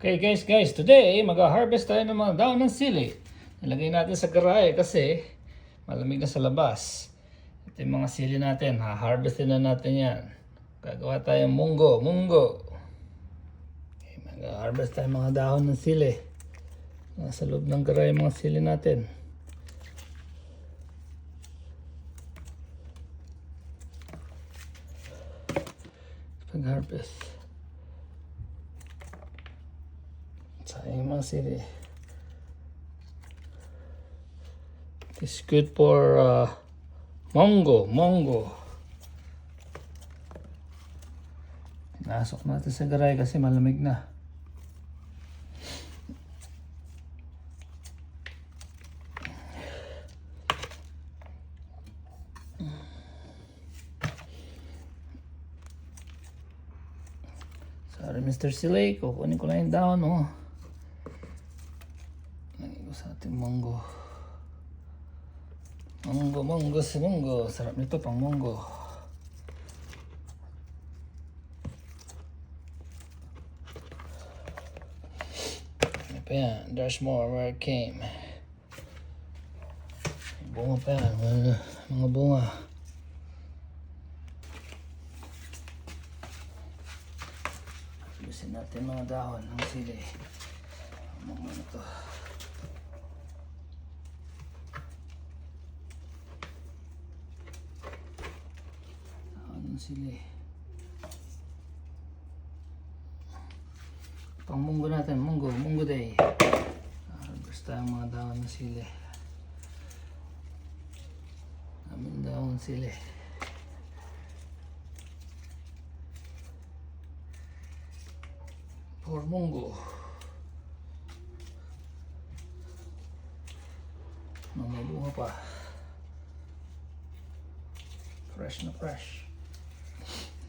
Okay guys, today mag-harvest tayo ng mga dahon ng sili. Nilagay natin sa garahe kasi malamig na sa labas. Ito yung mga sili natin, ha-harvestin na natin yan. Gagawa tayong munggo. Okay, mag-harvest tayo mga dahon ng sili. Nasa loob ng garahe mga sili natin. Pag-harvest. Sayang mga sili. It's good for munggo. Nasok natin sa garay kasi malamig na. Sorry Mr. Sili, kukunin ko lang yung dahon oh. Lagay ko sa ating munggo. Munggo. Sarap nito pang munggo. Ano pa yan? There's more where it came. Bunga pa yan. Mga bunga. Lusin natin mga dahon ng sili. Munggo na to. Sili. Pang munggo natin, munggo day. Harvest tayong mga dahon ng sili. Daming dahon sili. For munggo. May bunga pa. Fresh na fresh.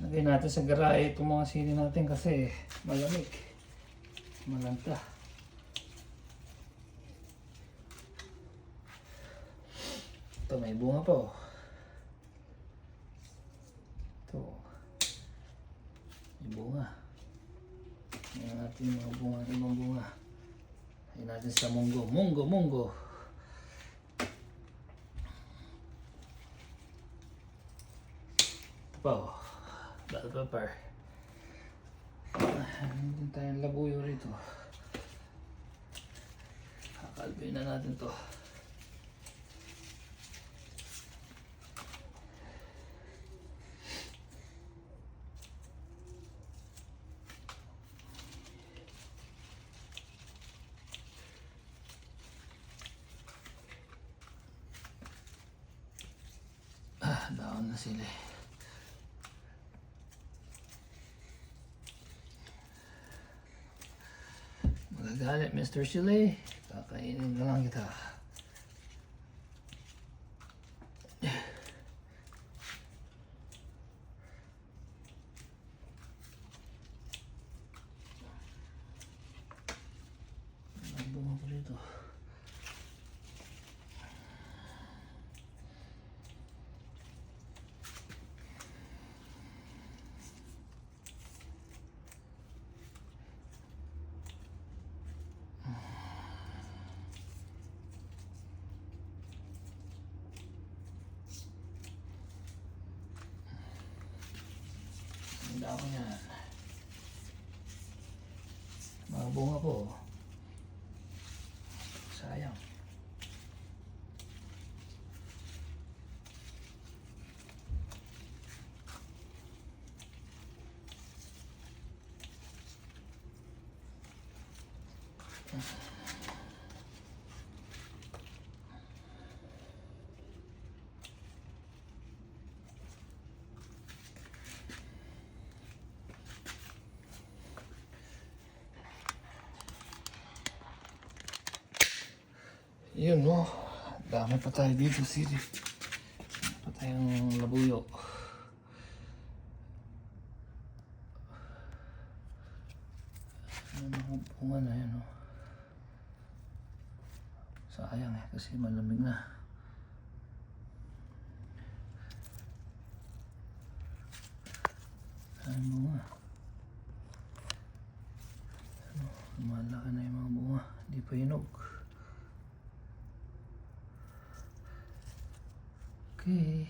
Lagay natin sa garahe itong mga sili natin kasi malamig. Malanta. Ito may bunga pa oh. Ito. May bunga. Ngayon natin yung mga bunga, ibang bunga. Lagay natin sa munggo. Munggo. Ito pa oh. Bell pepper. Hindi tayong labuyo rito. Kakalbuin na natin to. Dahon na sila. Magagalit Mr. Sili, kakainin na lang kita. Bunga ko dito. Dahon yan. Mga bunga po. Sayang. Yun no, dami pa tayo dito sili. Pa tayong labuyo. Ano bunga na yan no. Sayang kasi malamig na. Ano nga. Malaki na yung mga bunga. Hindi pa hinog. Okay.